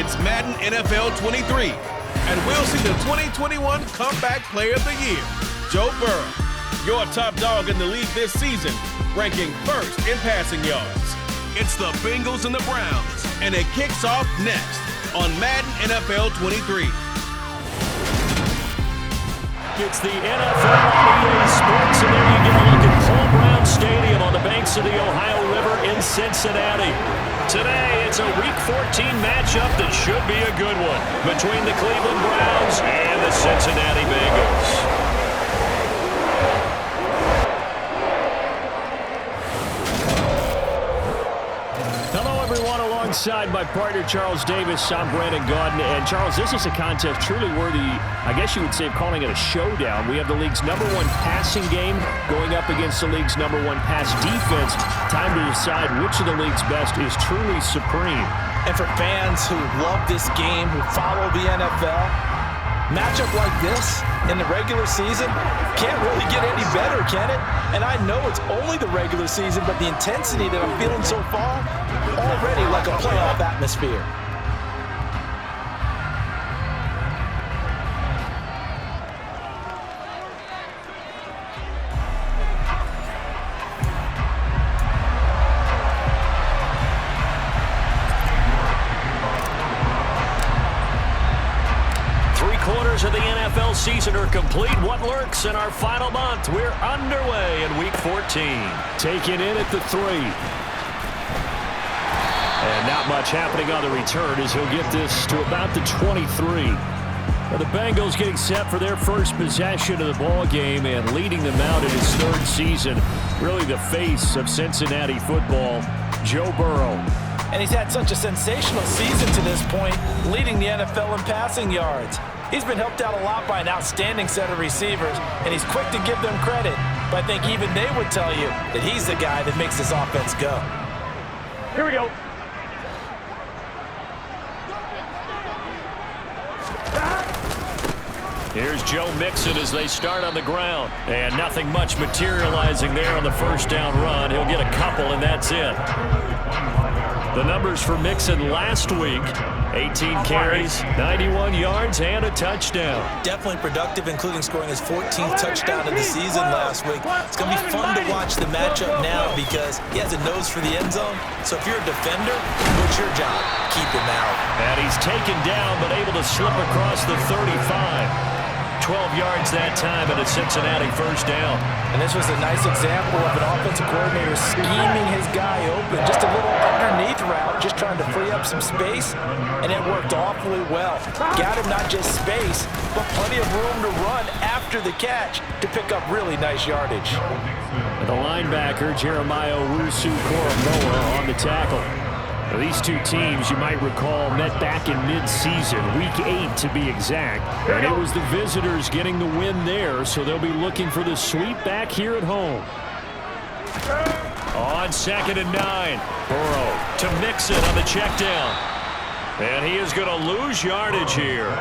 It's Madden NFL 23, and we'll see the 2021 Comeback Player of the Year, Joe Burrow, your top dog in the league this season, ranking first in passing yards. It's the Bengals and the Browns, and it kicks off next on Madden NFL 23. It's the NFL on EA Sports, and there you get a look at Paul Brown Stadium on the banks of the Ohio River in Cincinnati. Today, it's a Week 14 matchup that should be a good one between the Cleveland Browns and the Cincinnati Bengals. Alongside my partner, Charles Davis, I'm Brandon Gaudin. And, Charles, this is a contest truly worthy, I guess you would say, of calling it a showdown. We have the league's #1 passing game going up against the league's #1 pass defense. Time to decide which of the league's best is truly supreme. And for fans who love this game, who follow the NFL, matchup like this in the regular season can't really get any better, can it? And I know it's only the regular season, but the intensity that I'm feeling so far, already like a playoff atmosphere. Of the NFL season are complete. What lurks in our final month? We're underway in Week 14. Taken in at the 3. And not much happening on the return as he'll get this to about the 23. Now the Bengals getting set for their first possession of the ball game and leading them out in his 3rd season. Really the face of Cincinnati football, Joe Burrow. And he's had such a sensational season to this point, leading the NFL in passing yards. He's been helped out a lot by an outstanding set of receivers, and he's quick to give them credit. But I think even they would tell you that he's the guy that makes this offense go. Here we go. Here's Joe Mixon as they start on the ground. And nothing much materializing there on the first down run. He'll get a couple, and that's it. The numbers for Mixon last week: 18 carries, 91 yards, and a touchdown. Definitely productive, including scoring his 14th touchdown of the season last week. It's going to be fun to watch the matchup now because he has a nose for the end zone. So if you're a defender, what's your job? Keep him out. And he's taken down, but able to slip across the 35. 12 yards that time and a Cincinnati first down. And this was a nice example of an offensive coordinator scheming his guy open. Just a little underneath route, just trying to free up some space, and it worked awfully well. Got him not just space, but plenty of room to run after the catch to pick up really nice yardage. The linebacker, Jeremiah Owusu-Koramoah, on the tackle. Now, these two teams, you might recall, met back in mid-season, Week 8 to be exact. And it was the visitors getting the win there, so they'll be looking for the sweep back here at home. On 2nd and 9, Burrow to Mixon on the check down. And he is going to lose yardage here.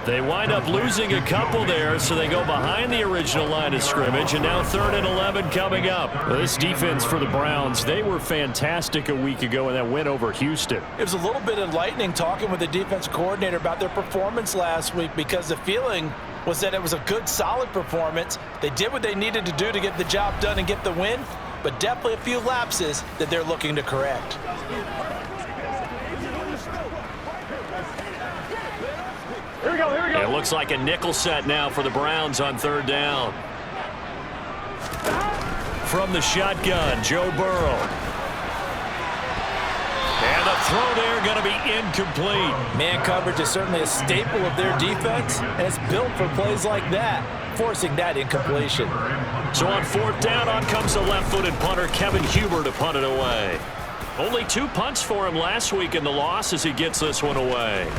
They wind up losing a couple there, so they go behind the original line of scrimmage, and now 3rd and 11 coming up. This defense for the Browns, they were fantastic a week ago in that win over Houston. It was a little bit enlightening talking with the defense coordinator about their performance last week because the feeling was that it was a good, solid performance. They did what they needed to do to get the job done and get the win, but definitely a few lapses that they're looking to correct. Here we go. It looks like a nickel set now for the Browns on 3rd down. From the shotgun, Joe Burrow. And the throw there going to be incomplete. Man coverage is certainly a staple of their defense, and it's built for plays like that, forcing that incompletion. So on 4th down, on comes the left-footed punter, Kevin Huber, to punt it away. Only 2 punts for him last week in the loss as he gets this one away.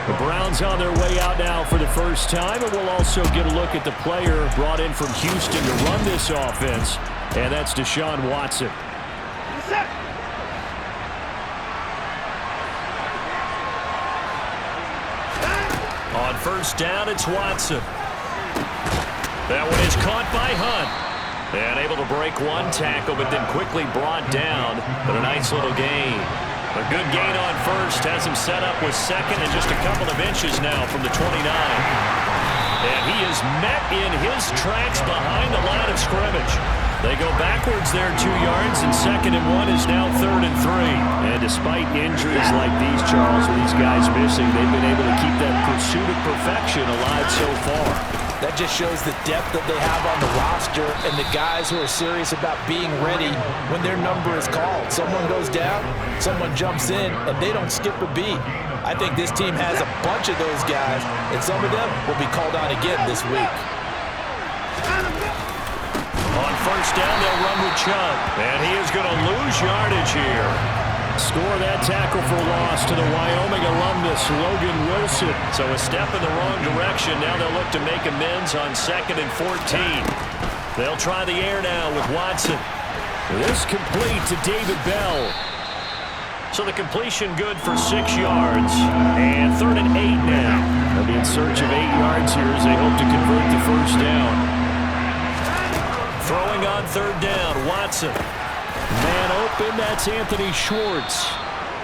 The Browns on their way out now for the first time, and we'll also get a look at the player brought in from Houston to run this offense, and that's Deshaun Watson. On 1st down, it's Watson. That one is caught by Hunt. And able to break one tackle, but then quickly brought down. But a nice little gain. A good gain on first. Has him set up with second and just a couple of inches now from the 29. And he is met in his tracks behind the line of scrimmage. They go backwards there 2 yards, and 2nd and 1 is now 3rd and 3. And despite injuries like these, Charles, with these guys missing, they've been able to keep that pursuit of perfection alive so far. That just shows the depth that they have on the roster and the guys who are serious about being ready when their number is called. Someone goes down, someone jumps in, and they don't skip a beat. I think this team has a bunch of those guys, and some of them will be called on again this week. On first down, they'll run with Chubb, and he is going to lose yardage here. Score that tackle for loss to the Wyoming alumnus, Logan Wilson. So a step in the wrong direction. Now they'll look to make amends on 2nd and 14. They'll try the air now with Watson. This complete to David Bell. So the completion good for 6 yards. And 3rd and 8 now. They'll be in search of 8 yards here as they hope to convert the first down. Throwing on 3rd down, Watson. Man open, that's Anthony Schwartz.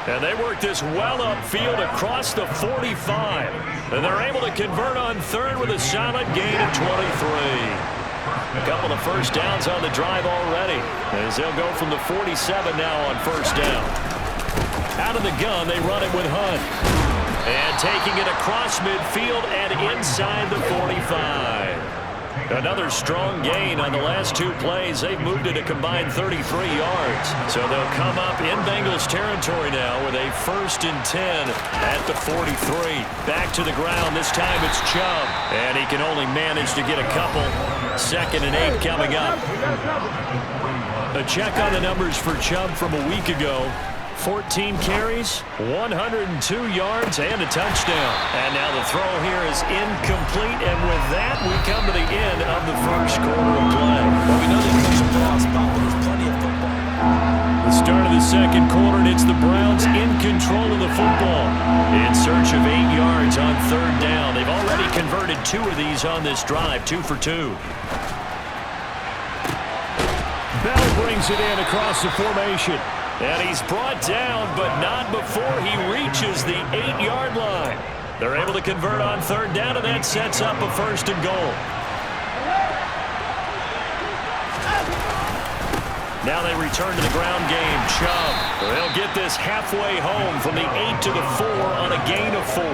And they work this well upfield across the 45. And they're able to convert on 3rd with a solid gain of 23. A couple of first downs on the drive already, as they'll go from the 47 now on first down. Out of the gun, they run it with Hunt. And taking it across midfield and inside the 45. Another strong gain on the last 2 plays. They've moved it a combined 33 yards. So they'll come up in Bengals territory now with a 1st and 10 at the 43. Back to the ground. This time it's Chubb. And he can only manage to get a couple. 2nd and 8 coming up. A check on the numbers for Chubb from a week ago. 14 carries, 102 yards, and a touchdown. And now the throw here is incomplete, and with that, we come to the end of the first quarter of play. Well, we know they push the ball spot, but there's plenty of football. The start of the second quarter, and it's the Browns in control of the football. In search of 8 yards on 3rd down. They've already converted 2 of these on this drive, 2 for 2. Bell brings it in across the formation. And he's brought down, but not before he reaches the 8-yard line. They're able to convert on 3rd down, and that sets up a 1st and goal. Now they return to the ground game. Chubb. They'll get this halfway home from the 8 to the 4 on a gain of 4.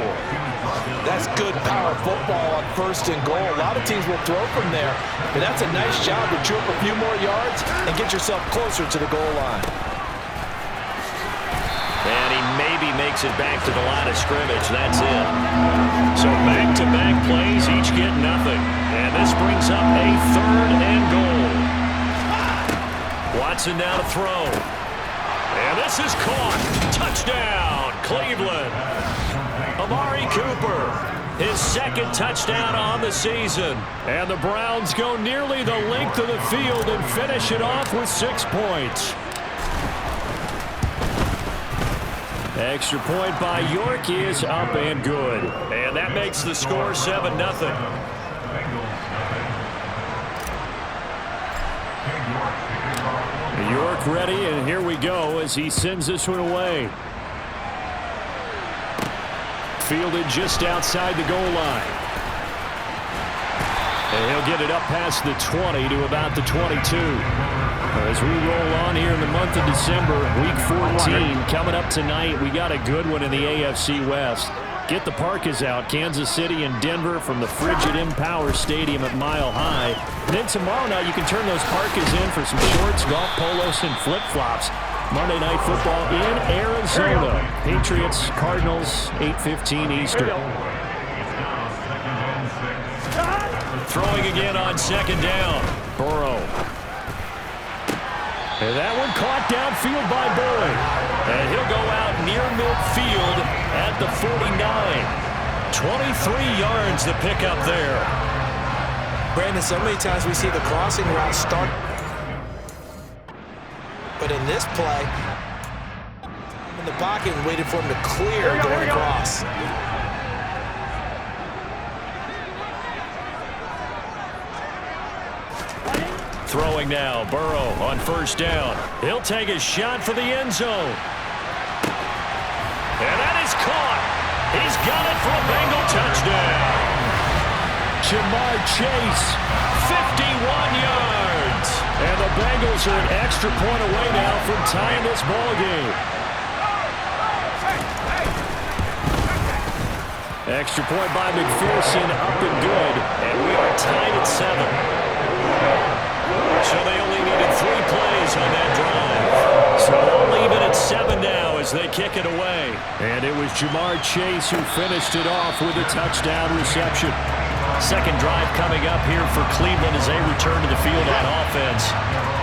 That's good power football on 1st and goal. A lot of teams will throw from there, but that's a nice job to chew up a few more yards and get yourself closer to the goal line. And he maybe makes it back to the line of scrimmage. That's it. So back-to-back plays, each get nothing. And this brings up a 3rd and goal. Watson now to throw. And this is caught. Touchdown, Cleveland. Amari Cooper, his 2nd touchdown on the season. And the Browns go nearly the length of the field and finish it off with 6 points. Extra point by York is up and good. And that makes the score 7-0. York ready, and here we go as he sends this one away. Fielded just outside the goal line. And he'll get it up past the 20 to about the 22. As we roll on here in the month of December, week 14 coming up tonight. We got a good one in the AFC West. Get the parkas out, Kansas City and Denver from the frigid Empower Stadium at Mile High. And then tomorrow night you can turn those parkas in for some shorts, golf polos, and flip-flops. Monday Night Football in Arizona. Patriots, Cardinals, 8:15 Eastern. Throwing again on 2nd down. Burrow. And that one caught downfield by Boyd. And he'll go out near midfield at the 49. 23 yards to pick up there. Brandon, so many times we see the crossing route start. But in this play, in the pocket and waited for him to clear going across. Throwing now, Burrow on first down. He'll take a shot for the end zone. And that is caught. He's got it for a Bengal touchdown. Jamar Chase, 51 yards. And the Bengals are an extra point away now from tying this ball game. Extra point by McPherson, up and good. And we are tied at 7. So they only needed 3 plays on that drive. So they'll leave it at 7 now as they kick it away. And it was Jamar Chase who finished it off with a touchdown reception. Second drive coming up here for Cleveland as they return to the field on offense.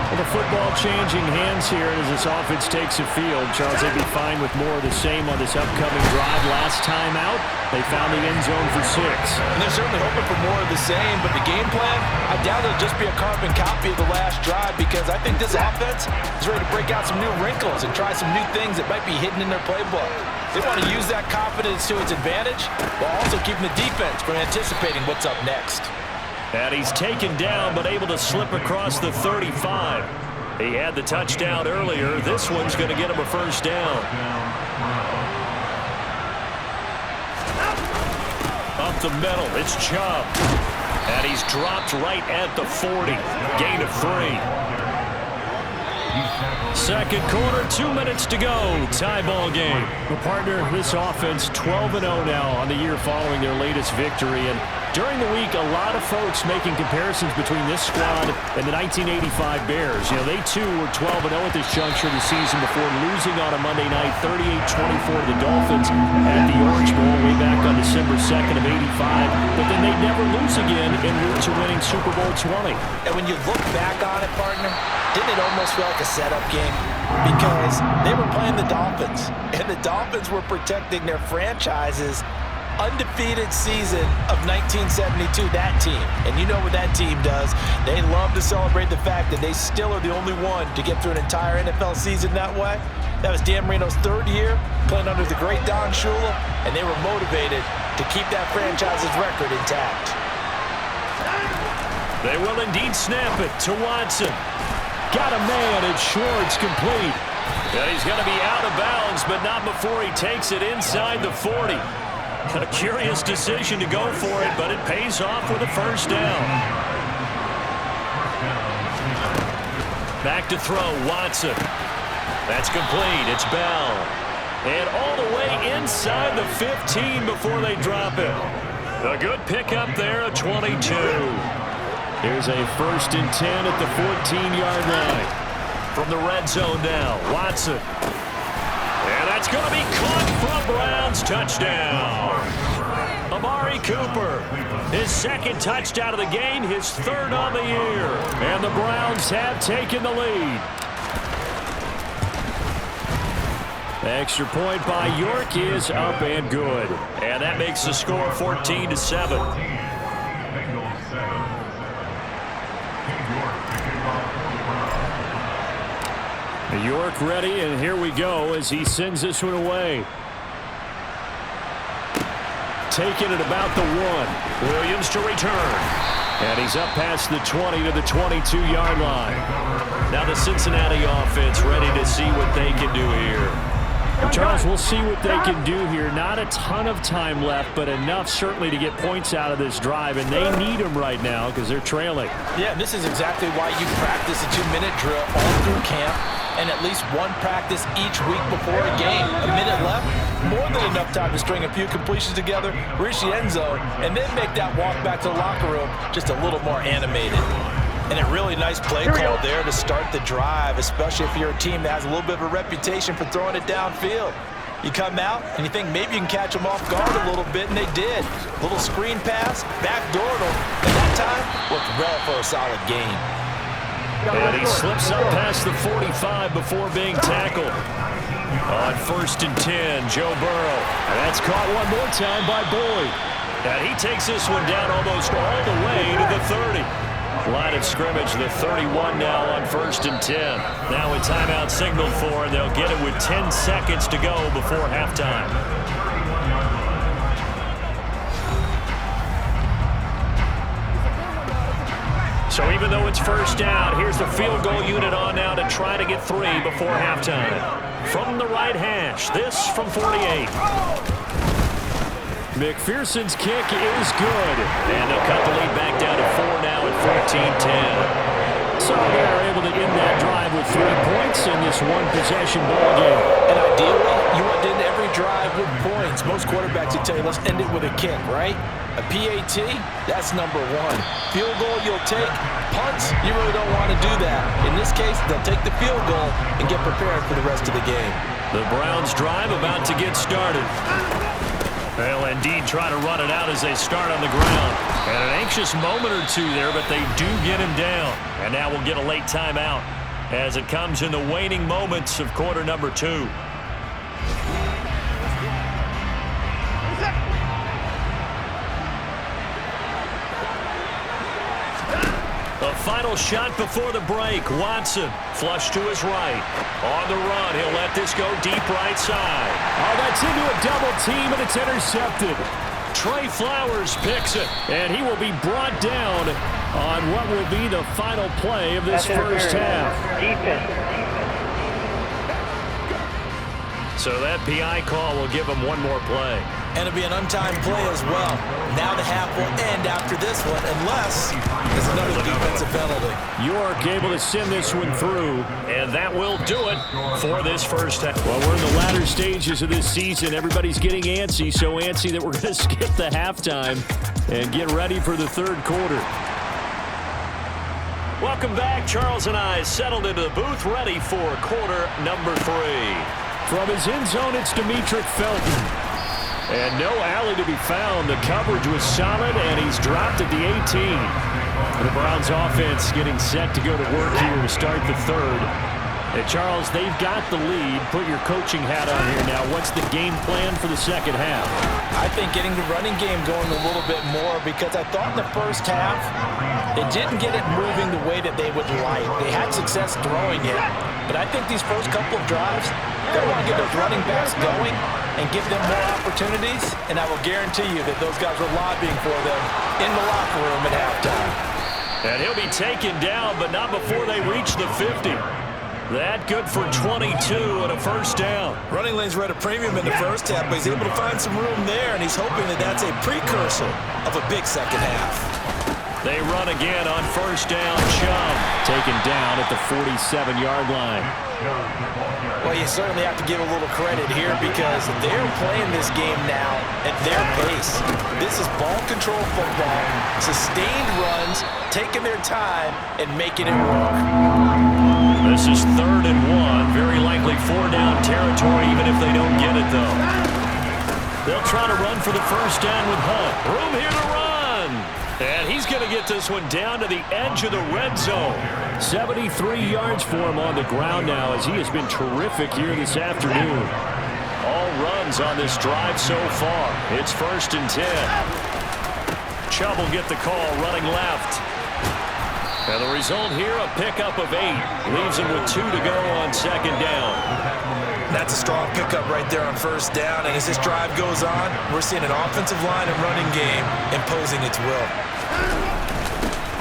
Well, the football changing hands here as this offense takes the field. Charles, they'd be fine with more of the same on this upcoming drive. Last time out, they found the end zone for 6. And they're certainly hoping for more of the same, but the game plan, I doubt it'll just be a carbon copy of the last drive because I think this offense is ready to break out some new wrinkles and try some new things that might be hidden in their playbook. They want to use that confidence to its advantage while also keeping the defense from anticipating what's up next. And he's taken down but able to slip across the 35. He had the touchdown earlier. This one's going to get him a first down. Up the middle, it's Chubb. And he's dropped right at the 40. Gain of 3. Second quarter, 2 minutes to go. Tie ball game. The partner, this offense 12-0 now on the year following their latest victory. And during the week, a lot of folks making comparisons between this squad and the 1985 Bears. You know, they too were 12-0 at this juncture of the season before losing on a Monday night 38-24 to the Dolphins at the Orange Bowl way back on December 2nd of 85. But then they never lose again en route to winning Super Bowl 20. And when you look back on it, partner, didn't it almost feel like a setup game? Because they were playing the Dolphins, and the Dolphins were protecting their franchise's undefeated season of 1972, that team. And you know what that team does. They love to celebrate the fact that they still are the only one to get through an entire NFL season that way. That was Dan Marino's 3rd year playing under the great Don Shula, and they were motivated to keep that franchise's record intact. They will indeed snap it to Watson. Got a man, and Schwartz complete. And he's going to be out of bounds, but not before he takes it inside the 40. A curious decision to go for it, but it pays off with a first down. Back to throw, Watson. That's complete. It's Bell. And all the way inside the 15 before they drop it. A good pickup there, a 22. Here's a 1st and 10 at the 14-yard line. From the red zone now, Watson. And that's going to be caught for a Browns touchdown. Amari Cooper, his 2nd touchdown of the game, his 3rd on the year. And the Browns have taken the lead. Extra point by York is up and good. And that makes the score 14-7. York ready, and here we go as he sends this one away. Taking it about the 1. Williams to return. And he's up past the 20 to the 22-yard line. Now the Cincinnati offense ready to see what they can do here. Charles, we'll see what they can do here. Not a ton of time left, but enough certainly to get points out of this drive, and they need them right now because they're trailing. Yeah, and this is exactly why you practice a 2-minute drill all through camp and at least one practice each week before a game. A minute left, more than enough time to string a few completions together, reach the end zone, and then make that walk back to the locker room just a little more animated. And a really nice play call there to start the drive, especially if you're a team that has a little bit of a reputation for throwing it downfield. You come out and you think maybe you can catch them off guard a little bit, and they did. Little screen pass, backdoored them, and that time worked well for a solid gain. And he slips up past the 45 before being tackled. On 1st and 10, Joe Burrow. And that's caught one more time by Boyd. And he takes this one down almost all the way to the 30. Line of scrimmage, the 31 now on 1st and 10. Now a timeout signaled for, and they'll get it with 10 seconds to go before halftime. So even though it's first down, here's the field goal unit on now to try to get 3 before halftime. From the right hash, this from 48. McPherson's kick is good. And they'll cut the lead back down to 4 now at 14-10. So they're able to end that drive with 3 points in this one-possession ball game. And ideally, you want to end every drive with points. Most quarterbacks would tell you, let's end it with a kick, right? A PAT, that's number 1. Field goal, you'll take. Punts, you really don't want to do that. In this case, they'll take the field goal and get prepared for the rest of the game. The Browns drive about to get started. They'll indeed try to run it out as they start on the ground. And an anxious moment or two there, but they do get him down. And now we'll get a late timeout as it comes in the waning moments of quarter number 2. The final shot before the break. Watson flush to his right. On the run, he'll let this go deep right side. Oh, that's into a double team, and it's intercepted. Trey Flowers picks it, and he will be brought down on what will be the final play of this first half. So that PI call will give him one more play. And it'll be an untimed play as well. Now the half will end after this one, unless there's another defensive penalty. York able to send this one through. And that will do it for this first half. Well, we're in the latter stages of this season. Everybody's getting antsy, so antsy that we're going to skip the halftime and get ready for the third quarter. Welcome back. Charles and I settled into the booth, ready for quarter number 3. From his end zone, it's Demetric Felton. And no alley to be found. The coverage was solid, and he's dropped at the 18. The Browns offense getting set to go to work here to start the third. And Charles, they've got the lead. Put your coaching hat on here now. What's the game plan for the second half? I think getting the running game going a little bit more, because I thought in the first half they didn't get it moving the way that they would like. They had success throwing it, but I think these first couple of drives, they want to get those running backs going and give them more opportunities, and I will guarantee you that those guys were lobbying for them in the locker room at halftime. And he'll be taken down, but not before they reach the 50. That good for 22 and a first down. Running lanes were at a premium in the first half, but he's able to find some room there, and he's hoping that that's a precursor of a big second half. They run again on first down. Chubb taken down at the 47-yard line. Well, you certainly have to give a little credit here, because they're playing this game now at their pace. This is ball control football, sustained runs, taking their time, and making it work. This is 3rd and 1. Very likely 4-down territory, even if they don't get it, though. They'll try to run for the first down with Hunt. Room here to run. And he's going to get this one down to the edge of the red zone. 73 yards for him on the ground now, as he has been terrific here this afternoon. All runs on this drive so far. It's 1st and 10. Chubb will get the call, running left. And the result here, a pickup of 8. Leaves him with 2 to go on second down. That's a strong pickup right there on first down. And as this drive goes on, we're seeing an offensive line and running game imposing its will.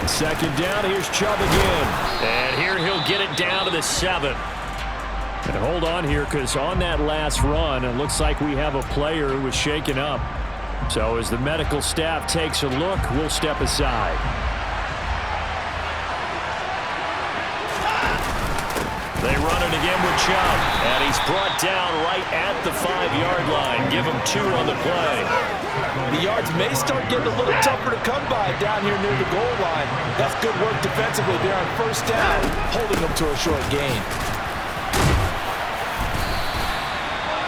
Second down, here's Chubb again. And here he'll get it down to the 7. And hold on here, because on that last run, it looks like we have a player who was shaken up. So as the medical staff takes a look, we'll step aside. They run it again with Chubb, and he's brought down right at the 5-yard line. Give him 2 on the play. The yards may start getting a little tougher to come by down here near the goal line. That's good work defensively there on first down, holding them to a short gain.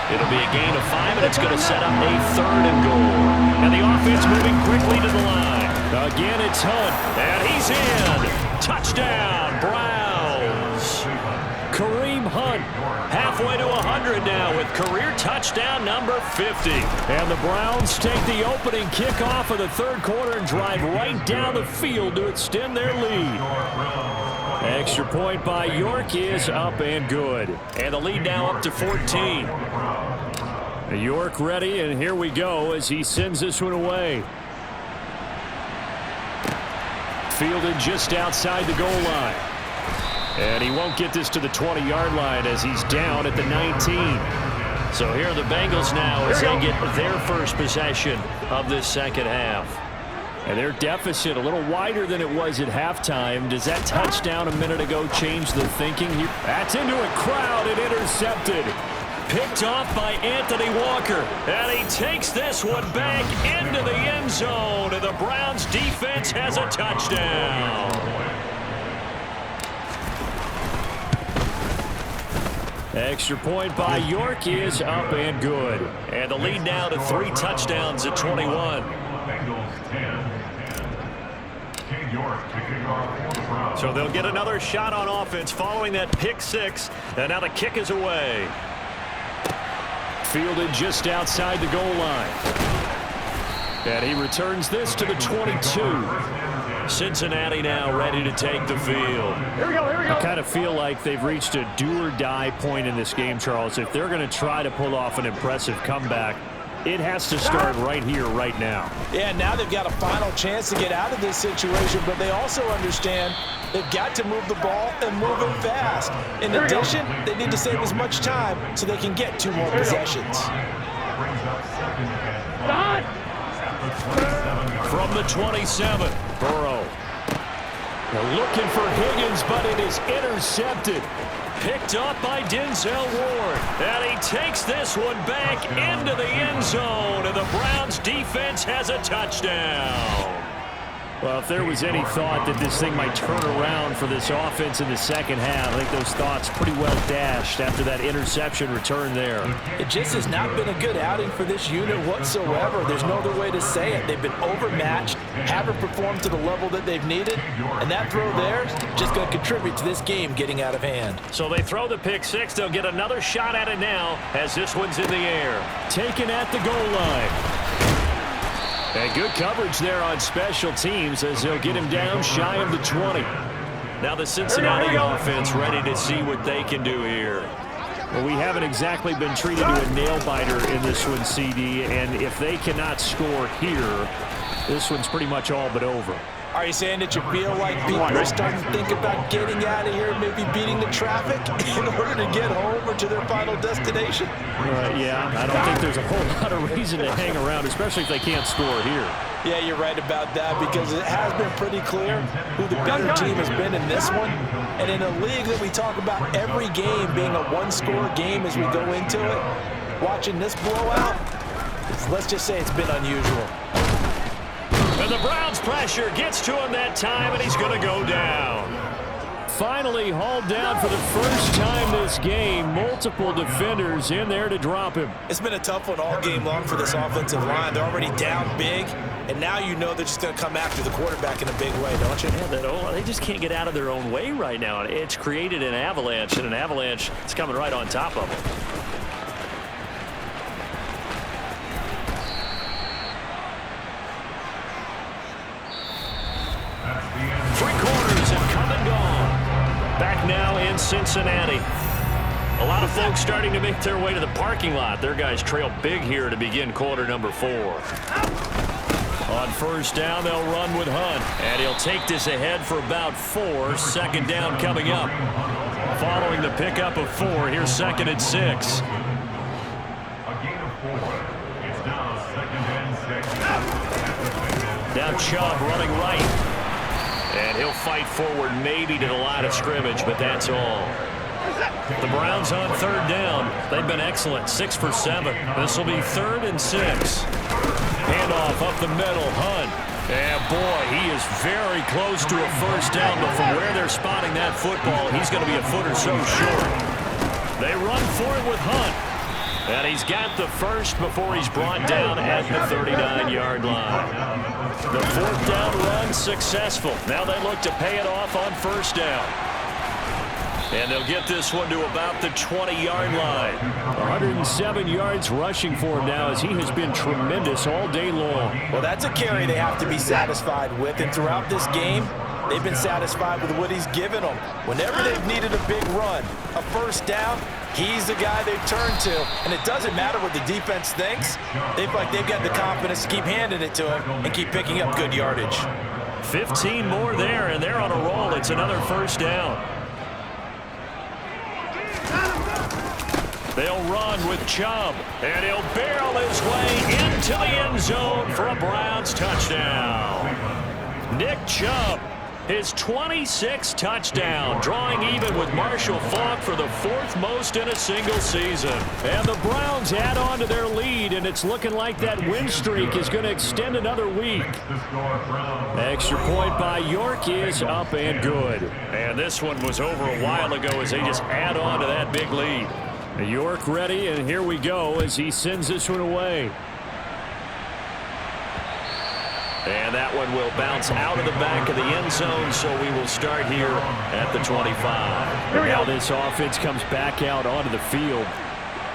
It'll be a gain of 5, and it's going to set up a 3rd and goal. And the offense moving quickly to the line. Again, it's Hunt. And he's in. Touchdown, Browns. Kareem Hunt halfway to 100 now with career touchdown number 50. And the Browns take the opening kickoff of the third quarter and drive right down the field to extend their lead. Extra point by York is up and good. And the lead now up to 14. York ready, and here we go as he sends this one away. Fielded just outside the goal line. And he won't get this to the 20-yard line as he's down at the 19. So here are the Bengals now as they get their first possession of this second half. And their deficit a little wider than it was at halftime. Does that touchdown a minute ago change the thinking? That's into a crowd and intercepted. Picked off by Anthony Walker. And he takes this one back into the end zone. And the Browns defense has a touchdown. Extra point by York is up and good. And the lead now to 3 touchdowns at 21. So they'll get another shot on offense following that pick 6. And now the kick is away. Fielded just outside the goal line. And he returns this to the 22. Cincinnati now ready to take the field. Here we go. I kind of feel like they've reached a do-or-die point in this game, Charles. If they're going to try to pull off an impressive comeback, it has to start right here, right now. Yeah, now they've got a final chance to get out of this situation, but they also understand they've got to move the ball and move it fast. In addition, they need to save as much time so they can get 2 more possessions. From the 27, Burrow. They're looking for Higgins, but it is intercepted. Picked up by Denzel Ward. And he takes this one back into the end zone. And the Browns defense has a touchdown. Well, if there was any thought that this thing might turn around for this offense in the second half, I think those thoughts pretty well dashed after that interception return there. It just has not been a good outing for this unit whatsoever. There's no other way to say it. They've been overmatched, haven't performed to the level that they've needed, and that throw there is just going to contribute to this game getting out of hand. So they throw the pick 6. They'll get another shot at it now as this one's in the air. Taken at the goal line. And good coverage there on special teams as they'll get him down shy of the 20. Now the Cincinnati offense ready to see what they can do here. Well, we haven't exactly been treated to a nail-biter in this one, CD, and if they cannot score here, this one's pretty much all but over. Are you saying that you feel like people are starting to think about getting out of here, maybe beating the traffic in order to get home or to their final destination? Yeah, I don't think there's a whole lot of reason to hang around, especially if they can't score here. Yeah, you're right about that because it has been pretty clear who the better team has been in this one. And in a league that we talk about every game being a one-score game as we go into it, watching this blowout, let's just say it's been unusual. And the Browns pressure gets to him that time, and he's going to go down. Finally hauled down for the first time this game. Multiple defenders in there to drop him. It's been a tough one all game long for this offensive line. They're already down big, and now you know they're just going to come after the quarterback in a big way, don't you? Yeah, they just can't get out of their own way right now. It's created an avalanche, and an avalanche is coming right on top of them. Back now in Cincinnati. A lot of folks starting to make their way to the parking lot. Their guys trail big here to begin quarter number 4. On first down, they'll run with Hunt. And he'll take this ahead for about 4. Second down coming up. Following the pickup of 4, here's second and 6. A gain of 4. It's now second and 6. Now Chubb running right. And he'll fight forward maybe to the line of scrimmage, but that's all. The Browns on third down. They've been excellent, 6 for 7. This will be 3rd and 6. Handoff up the middle, Hunt. And boy, he is very close to a first down, but from where they're spotting that football, he's going to be a foot or so short. They run for it with Hunt. And he's got the first before he's brought down at the 39-yard line. The 4th down run successful. Now they look to pay it off on first down. And they'll get this one to about the 20-yard line. 107 yards rushing for him now as he has been tremendous all day long. Well, that's a carry they have to be satisfied with. And throughout this game, they've been satisfied with what he's given them. Whenever they've needed a big run, a first down, he's the guy they've turned to. And it doesn't matter what the defense thinks. They feel like they've got the confidence to keep handing it to him and keep picking up good yardage. 15 more there, and they're on a roll. It's another first down. They'll run with Chubb, and he'll barrel his way into the end zone for a Browns touchdown. Nick Chubb, his 26th touchdown, drawing even with Marshall Faulk for the 4th most in a single season. And the Browns add on to their lead, and it's looking like that win streak is going to extend another week. Extra point by York is up and good. And this one was over a while ago as they just add on to that big lead. York ready, and here we go as he sends this one away. And that one will bounce out of the back of the end zone, so we will start here at the 25. Now this offense comes back out onto the field.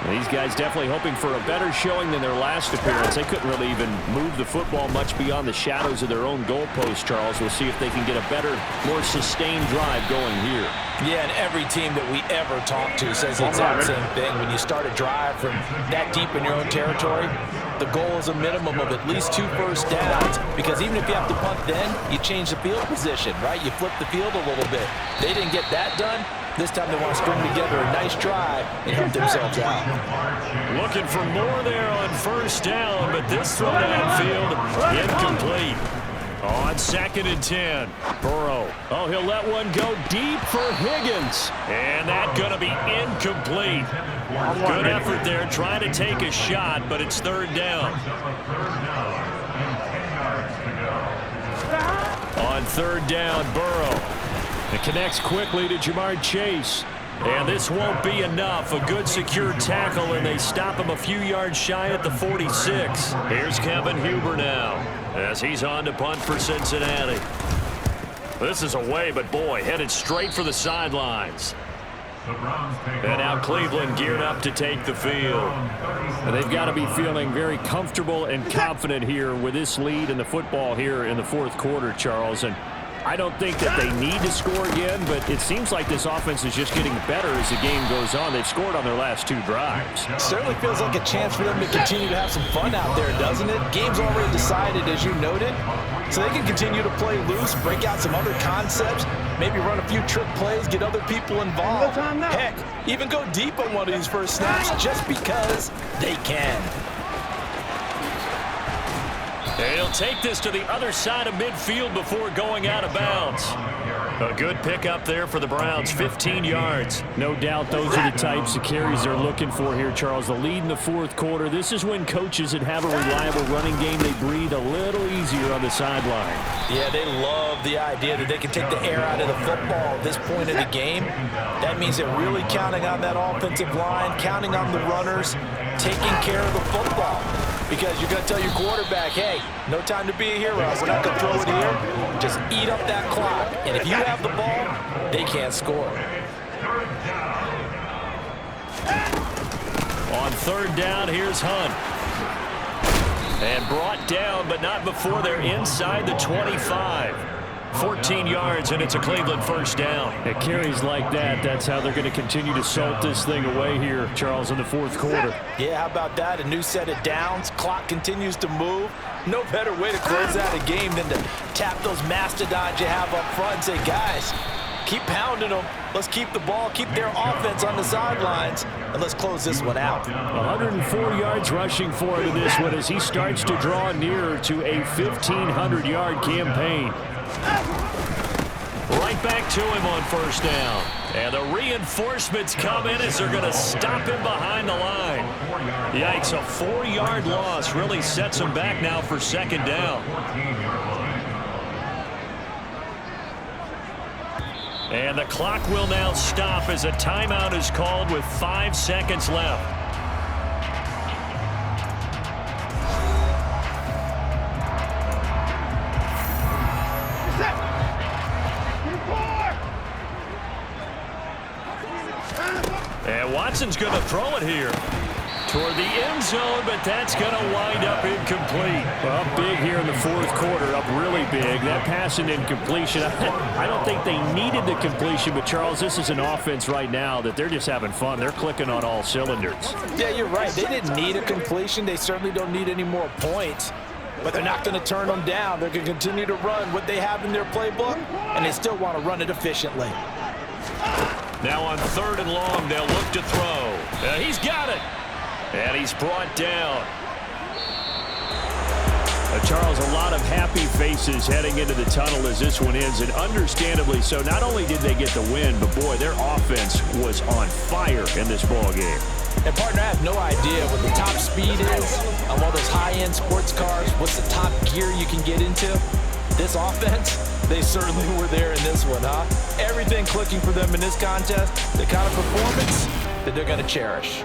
These guys definitely hoping for a better showing than their last appearance. They couldn't really even move the football much beyond the shadows of their own goalpost, Charles. We'll see if they can get a better, more sustained drive going here. Yeah, and every team that we ever talk to says the exact same thing. When you start a drive from that deep in your own territory, the goal is a minimum of at least 2 first downs, because even if you have to punt then, you change the field position, right? You flip the field a little bit. They didn't get that done. This time they want to string together a nice drive and help themselves out. Looking for more there on first down, but this throw downfield incomplete. On 2nd and 10, Burrow. Oh, he'll let one go deep for Higgins. And that's going to be incomplete. Good effort there trying to take a shot, but it's 3rd down. On 3rd down, Burrow. It connects quickly to Jamar Chase. And this won't be enough. A good secure tackle, and they stop him a few yards shy at the 46. Here's Kevin Huber now as he's on to punt for Cincinnati. This is away, but boy, headed straight for the sidelines. And now Cleveland geared up to take the field. And they've got to be feeling very comfortable and confident here with this lead in the football here in the 4th quarter, Charles. And I don't think that they need to score again, but it seems like this offense is just getting better as the game goes on. They've scored on their last 2 drives. Certainly feels like a chance for them to continue to have some fun out there, doesn't it? Game's already decided, as you noted, so they can continue to play loose, break out some other concepts, maybe run a few trick plays, get other people involved. Heck, even go deep on one of these first snaps just because they can. And he'll take this to the other side of midfield before going out of bounds. A good pickup there for the Browns, 15 yards. No doubt those are the types of carries they're looking for here, Charles. The lead in the 4th quarter. This is when coaches that have a reliable running game, they breathe a little easier on the sideline. Yeah, they love the idea that they can take the air out of the football at this point in the game. That means they're really counting on that offensive line, counting on the runners, taking care of the football. Because you're going to tell your quarterback, hey, no time to be a hero. We're not going to throw it here. Just eat up that clock. And if you have the ball, they can't score. On 3rd down, here's Hunt. And brought down, but not before they're inside the 25. 14 yards, and it's a Cleveland first down. It carries like that. That's how they're going to continue to salt this thing away here, Charles, in the 4th quarter. Yeah, how about that? A new set of downs. Clock continues to move. No better way to close out a game than to tap those mastodons you have up front and say, guys, keep pounding them. Let's keep the ball, keep their offense on the sidelines, and let's close this one out. 104 yards rushing for him in this one as he starts to draw nearer to a 1,500-yard campaign. Right back to him on first down. And the reinforcements come in as they're going to stop him behind the line. Yikes, a 4-yard loss really sets him back now for 2nd down. And the clock will now stop as a timeout is called with 5 seconds left. And Watson's going to throw it here toward the end zone, but that's going to wind up incomplete. Well, up big here in the 4th quarter, up really big. That pass and incompletion, I don't think they needed the completion, but Charles, this is an offense right now that they're just having fun. They're clicking on all cylinders. Yeah, you're right. They didn't need a completion. They certainly don't need any more points. But they're not going to turn them down. They're going to continue to run what they have in their playbook, and they still want to run it efficiently. Now on 3rd and long, they'll look to throw. He's got it. And he's brought down. Charles, a lot of happy faces heading into the tunnel as this one ends, and understandably so. Not only did they get the win, but boy, their offense was on fire in this ball game. And partner, I have no idea what the top speed is on all those high-end sports cars. What's the top gear you can get into? This offense, they certainly were there in this one, huh? Everything clicking for them in this contest, the kind of performance that they're going to cherish.